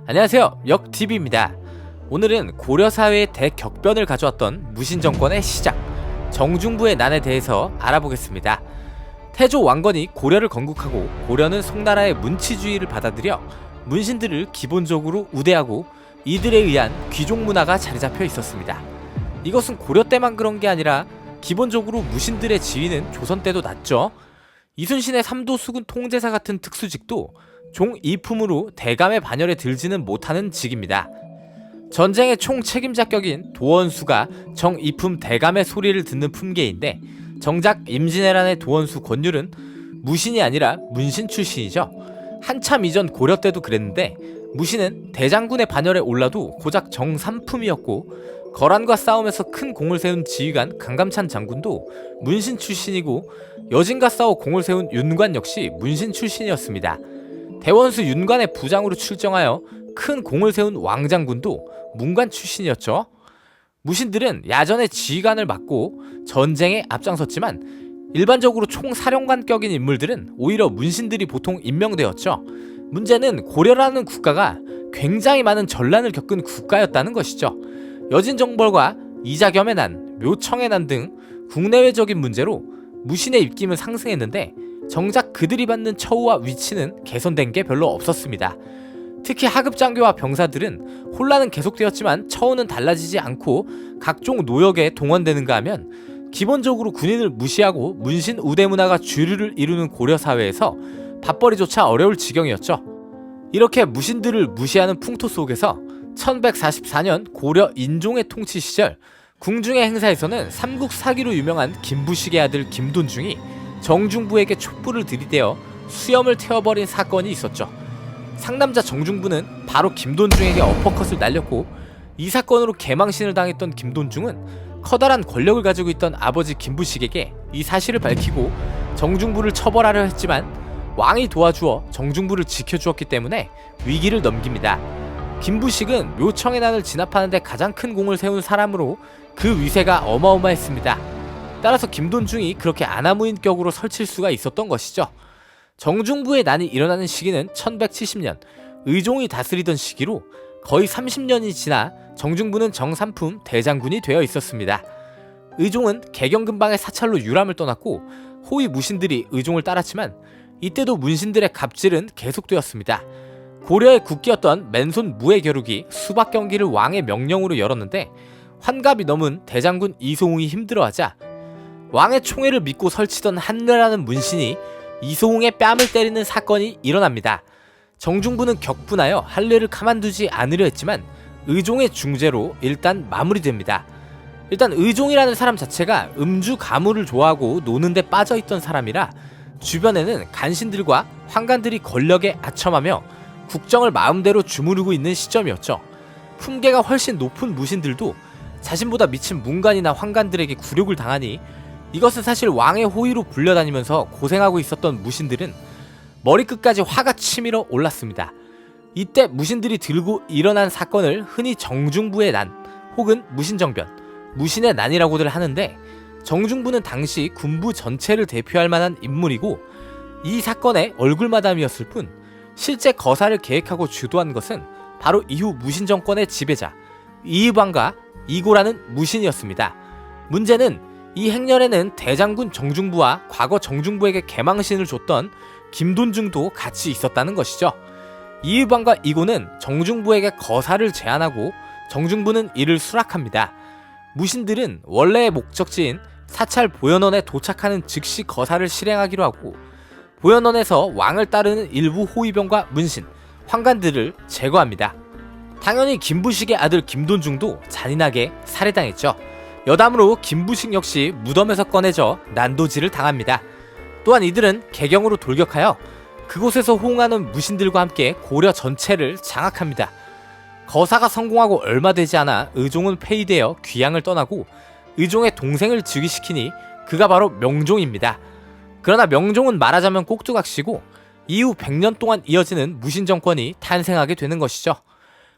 안녕하세요, 역TV입니다. 오늘은 고려사회의 대격변을 가져왔던 무신정권의 시작, 정중부의 난에 대해서 알아보겠습니다. 태조 왕건이 고려를 건국하고 고려는 송나라의 문치주의를 받아들여 문신들을 기본적으로 우대하고 이들에 의한 귀족 문화가 자리잡혀 있었습니다. 이것은 고려 때만 그런 게 아니라 기본적으로 무신들의 지위는 조선 때도 낮죠. 이순신의 삼도수군 통제사 같은 특수직도 종 이품으로 대감의 반열에 들지는 못하는 직입니다. 전쟁의 총 책임자격인 도원수가 정 이품 대감의 소리를 듣는 품계인데, 정작 임진왜란의 도원수 권율은 무신이 아니라 문신 출신이죠. 한참 이전 고려 때도 그랬는데 무신은 대장군의 반열에 올라도 고작 정 3품이었고, 거란과 싸움에서 큰 공을 세운 지휘관 강감찬 장군도 문신 출신이고, 여진과 싸워 공을 세운 윤관 역시 문신 출신이었습니다. 대원수 윤관의 부장으로 출정하여 큰 공을 세운 왕장군도 문관 출신이었죠. 무신들은 야전의 지휘관을 맡고 전쟁에 앞장섰지만 일반적으로 총사령관격인 인물들은 오히려 문신들이 보통 임명되었죠. 문제는 고려라는 국가가 굉장히 많은 전란을 겪은 국가였다는 것이죠. 여진정벌과 이자겸의 난, 묘청의 난 등 국내외적인 문제로 무신의 입김은 상승했는데, 정작 그들이 받는 처우와 위치는 개선된 게 별로 없었습니다. 특히 하급 장교와 병사들은 혼란은 계속되었지만 처우는 달라지지 않고 각종 노역에 동원되는가 하면, 기본적으로 군인을 무시하고 문신 우대 문화가 주류를 이루는 고려 사회에서 밥벌이조차 어려울 지경이었죠. 이렇게 무신들을 무시하는 풍토 속에서 1144년 고려 인종의 통치 시절 궁중의 행사에서는 삼국사기로 유명한 김부식의 아들 김돈중이 정중부에게 촛불을 들이대어 수염을 태워버린 사건이 있었죠. 상남자 정중부는 바로 김돈중에게 어퍼컷을 날렸고, 이 사건으로 개망신을 당했던 김돈중은 커다란 권력을 가지고 있던 아버지 김부식에게 이 사실을 밝히고 정중부를 처벌하려 했지만 왕이 도와주어 정중부를 지켜주었기 때문에 위기를 넘깁니다. 김부식은 묘청의 난을 진압하는 데 가장 큰 공을 세운 사람으로 그 위세가 어마어마했습니다. 따라서 김돈중이 그렇게 아나무인격으로 설칠 수가 있었던 것이죠. 정중부의 난이 일어나는 시기는 1170년, 의종이 다스리던 시기로 거의 30년이 지나 정중부는 정삼품 대장군이 되어 있었습니다. 의종은 개경근방의 사찰로 유람을 떠났고 호위 무신들이 의종을 따랐지만 이때도 문신들의 갑질은 계속되었습니다. 고려의 국기였던 맨손 무의 겨루기 수박 경기를 왕의 명령으로 열었는데, 환갑이 넘은 대장군 이소웅이 힘들어하자 왕의 총애를 믿고 설치던 한례라는 문신이 이소웅의 뺨을 때리는 사건이 일어납니다. 정중부는 격분하여 한례를 가만두지 않으려 했지만 의종의 중재로 일단 마무리됩니다. 일단 의종이라는 사람 자체가 음주 가무를 좋아하고 노는데 빠져있던 사람이라 주변에는 간신들과 환관들이 권력에 아첨하며 국정을 마음대로 주무르고 있는 시점이었죠. 품계가 훨씬 높은 무신들도 자신보다 미친 문관이나 환관들에게 굴욕을 당하니, 이것은 사실 왕의 호위로 불려다니면서 고생하고 있었던 무신들은 머리끝까지 화가 치밀어 올랐습니다. 이때 무신들이 들고 일어난 사건을 흔히 정중부의 난 혹은 무신정변, 무신의 난이라고들 하는데, 정중부는 당시 군부 전체를 대표할 만한 인물이고 이 사건의 얼굴마담이었을 뿐 실제 거사를 계획하고 주도한 것은 바로 이후 무신정권의 지배자 이의방과 이고라는 무신이었습니다. 문제는 이 행렬에는 대장군 정중부와 과거 정중부에게 개망신을 줬던 김돈중도 같이 있었다는 것이죠. 이의방과 이고는 정중부에게 거사를 제안하고 정중부는 이를 수락합니다. 무신들은 원래의 목적지인 사찰 보현원에 도착하는 즉시 거사를 실행하기로 하고, 보현원에서 왕을 따르는 일부 호위병과 문신, 환관들을 제거합니다. 당연히 김부식의 아들 김돈중도 잔인하게 살해당했죠. 여담으로 김부식 역시 무덤에서 꺼내져 난도질을 당합니다. 또한 이들은 개경으로 돌격하여 그곳에서 호응하는 무신들과 함께 고려 전체를 장악합니다. 거사가 성공하고 얼마 되지 않아 의종은 폐위되어 귀양을 떠나고 의종의 동생을 즉위시키니 그가 바로 명종입니다. 그러나 명종은 말하자면 꼭두각시고 이후 100년 동안 이어지는 무신정권이 탄생하게 되는 것이죠.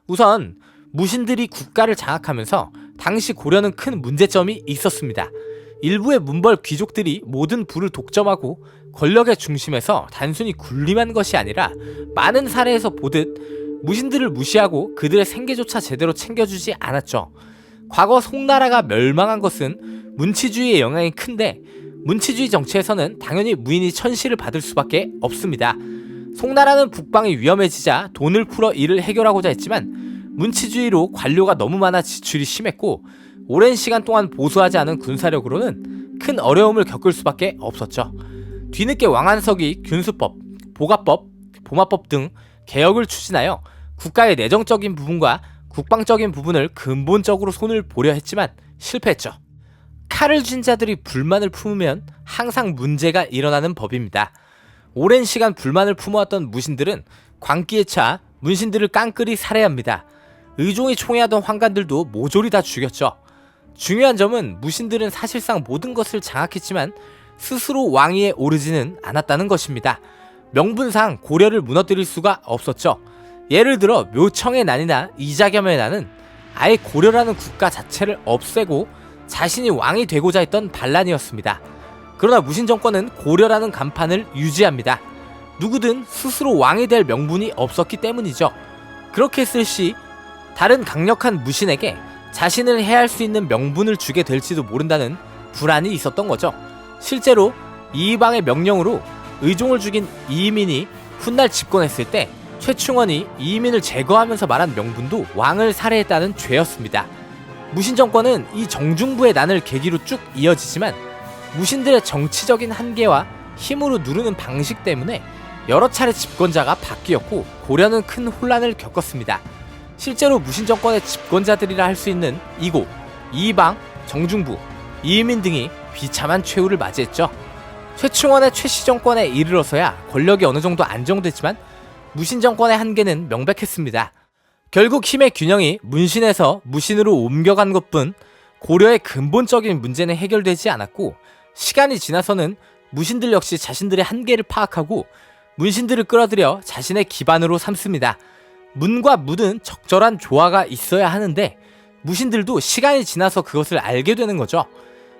우선 무신들이 국가를 장악하면서 당시 고려는 큰 문제점이 있었습니다. 일부의 문벌 귀족들이 모든 부를 독점하고 권력의 중심에서 단순히 군림한 것이 아니라 많은 사례에서 보듯 무신들을 무시하고 그들의 생계조차 제대로 챙겨주지 않았죠. 과거 송나라가 멸망한 것은 문치주의의 영향이 큰데 문치주의 정치에서는 당연히 무인이 천시를 받을 수밖에 없습니다. 송나라는 북방이 위험해지자 돈을 풀어 이를 해결하고자 했지만 문치주의로 관료가 너무 많아 지출이 심했고 오랜 시간 동안 보수하지 않은 군사력으로는 큰 어려움을 겪을 수밖에 없었죠. 뒤늦게 왕한석이 균수법, 보가법, 보마법 등 개혁을 추진하여 국가의 내정적인 부분과 국방적인 부분을 근본적으로 손을 보려 했지만 실패했죠. 칼을 쥔 자들이 불만을 품으면 항상 문제가 일어나는 법입니다. 오랜 시간 불만을 품어왔던 무신들은 광기에 차 문신들을 깡그리 살해합니다. 의종이 총애하던 환관들도 모조리 다 죽였죠. 중요한 점은 무신들은 사실상 모든 것을 장악했지만 스스로 왕위에 오르지는 않았다는 것입니다. 명분상 고려를 무너뜨릴 수가 없었죠. 예를 들어 묘청의 난이나 이자겸의 난은 아예 고려라는 국가 자체를 없애고 자신이 왕이 되고자 했던 반란이었습니다. 그러나 무신 정권은 고려라는 간판을 유지합니다. 누구든 스스로 왕이 될 명분이 없었기 때문이죠. 그렇게 했을 시 다른 강력한 무신에게 자신을 해할 수 있는 명분을 주게 될지도 모른다는 불안이 있었던 거죠. 실제로 이방의 명령으로 의종을 죽인 이민이 훗날 집권했을 때 최충원이 이민을 제거하면서 말한 명분도 왕을 살해했다는 죄였습니다. 무신 정권은 이 정중부의 난을 계기로 쭉 이어지지만 무신들의 정치적인 한계와 힘으로 누르는 방식 때문에 여러 차례 집권자가 바뀌었고 고려는 큰 혼란을 겪었습니다. 실제로 무신 정권의 집권자들이라 할 수 있는 이고, 이방, 정중부, 이민 등이 비참한 최후를 맞이했죠. 최충원의 최씨 정권에 이르러서야 권력이 어느 정도 안정됐지만 무신 정권의 한계는 명백했습니다. 결국 힘의 균형이 문신에서 무신으로 옮겨간 것뿐 고려의 근본적인 문제는 해결되지 않았고 시간이 지나서는 무신들 역시 자신들의 한계를 파악하고 문신들을 끌어들여 자신의 기반으로 삼습니다. 문과 무는 적절한 조화가 있어야 하는데 무신들도 시간이 지나서 그것을 알게 되는 거죠.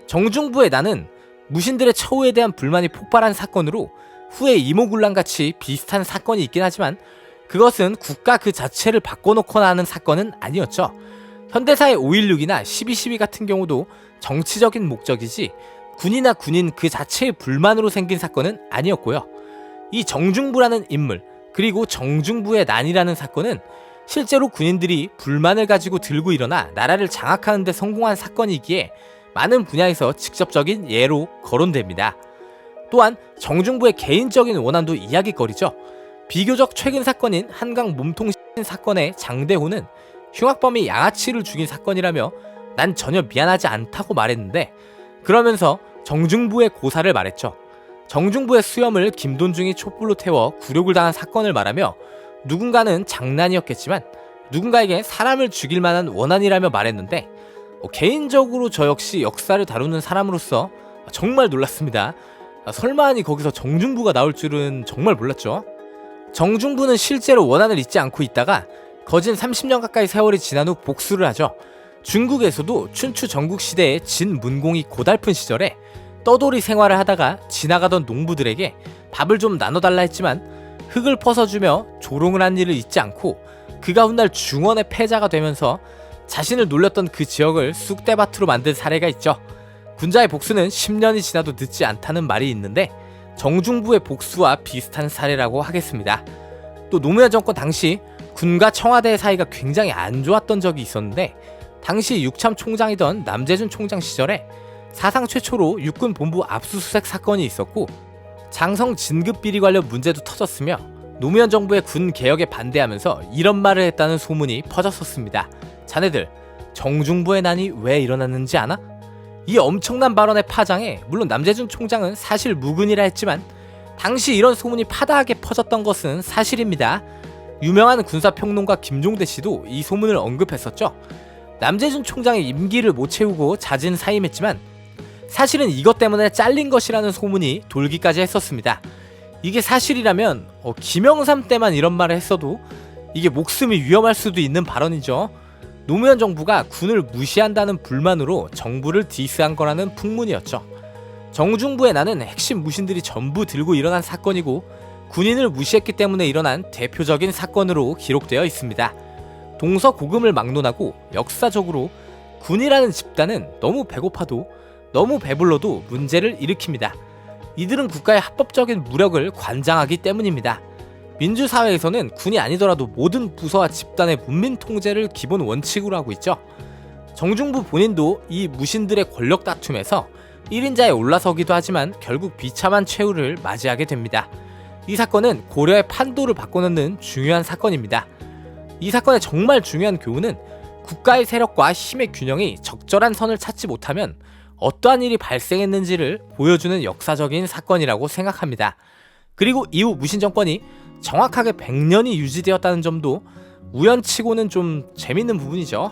정중부의 난은 무신들의 처우에 대한 불만이 폭발한 사건으로 후에 이모군란같이 비슷한 사건이 있긴 하지만 그것은 국가 그 자체를 바꿔놓거나 하는 사건은 아니었죠. 현대사의 5.16이나 12.12 같은 경우도 정치적인 목적이지 군이나 군인 그 자체의 불만으로 생긴 사건은 아니었고요. 이 정중부라는 인물 그리고 정중부의 난이라는 사건은 실제로 군인들이 불만을 가지고 들고 일어나 나라를 장악하는 데 성공한 사건이기에 많은 분야에서 직접적인 예로 거론됩니다. 또한 정중부의 개인적인 원한도 이야기거리죠. 비교적 최근 사건인 한강 몸통 사건의 장대호는 흉악범이 양아치를 죽인 사건이라며 난 전혀 미안하지 않다고 말했는데 그러면서 정중부의 고사를 말했죠. 정중부의 수염을 김돈중이 촛불로 태워 굴욕을 당한 사건을 말하며 누군가는 장난이었겠지만 누군가에게 사람을 죽일 만한 원한이라며 말했는데 개인적으로 저 역시 역사를 다루는 사람으로서 정말 놀랐습니다. 설마하니 거기서 정중부가 나올 줄은 정말 몰랐죠. 정중부는 실제로 원한을 잊지 않고 있다가 거진 30년 가까이 세월이 지난 후 복수를 하죠. 중국에서도 춘추 전국시대의 진문공이 고달픈 시절에 떠돌이 생활을 하다가 지나가던 농부들에게 밥을 좀 나눠달라 했지만 흙을 퍼서주며 조롱을 한 일을 잊지 않고 그가 훗날 중원의 패자가 되면서 자신을 놀렸던 그 지역을 쑥대밭으로 만든 사례가 있죠. 군자의 복수는 10년이 지나도 늦지 않다는 말이 있는데 정중부의 복수와 비슷한 사례라고 하겠습니다. 또 노무현 정권 당시 군과 청와대의 사이가 굉장히 안 좋았던 적이 있었는데 당시 육참 총장이던 남재준 총장 시절에 사상 최초로 육군 본부 압수수색 사건이 있었고 장성 진급 비리 관련 문제도 터졌으며 노무현 정부의 군 개혁에 반대하면서 이런 말을 했다는 소문이 퍼졌었습니다. 자네들 정중부의 난이 왜 일어났는지 아나? 이 엄청난 발언의 파장에 물론 남재준 총장은 사실 무근이라 했지만 당시 이런 소문이 파다하게 퍼졌던 것은 사실입니다. 유명한 군사평론가 김종대 씨도 이 소문을 언급했었죠. 남재준 총장의 임기를 못 채우고 자진 사임했지만 사실은 이것 때문에 잘린 것이라는 소문이 돌기까지 했었습니다. 이게 사실이라면 김영삼 때만 이런 말을 했어도 이게 목숨이 위험할 수도 있는 발언이죠. 노무현 정부가 군을 무시한다는 불만으로 정부를 디스한 거라는 풍문이었죠. 정중부의 난은 핵심 무신들이 전부 들고 일어난 사건이고 군인을 무시했기 때문에 일어난 대표적인 사건으로 기록되어 있습니다. 동서고금을 막론하고 역사적으로 군이라는 집단은 너무 배고파도 너무 배불러도 문제를 일으킵니다. 이들은 국가의 합법적인 무력을 관장하기 때문입니다. 민주사회에서는 군이 아니더라도 모든 부서와 집단의 문민 통제를 기본 원칙으로 하고 있죠. 정중부 본인도 이 무신들의 권력 다툼에서 1인자에 올라서기도 하지만 결국 비참한 최후를 맞이하게 됩니다. 이 사건은 고려의 판도를 바꿔놓는 중요한 사건입니다. 이 사건의 정말 중요한 교훈은 국가의 세력과 힘의 균형이 적절한 선을 찾지 못하면 어떠한 일이 발생했는지를 보여주는 역사적인 사건이라고 생각합니다. 그리고 이후 무신정권이 정확하게 100년이 유지되었다는 점도 우연치고는 좀 재밌는 부분이죠.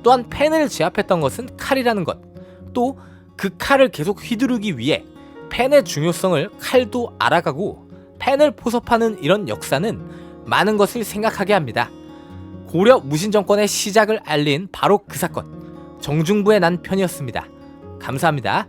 또한 펜을 제압했던 것은 칼이라는 것, 또 그 칼을 계속 휘두르기 위해 펜의 중요성을 칼도 알아가고 펜을 포섭하는 이런 역사는 많은 것을 생각하게 합니다. 고려 무신정권의 시작을 알린 바로 그 사건, 정중부의 난 편이었습니다. 감사합니다.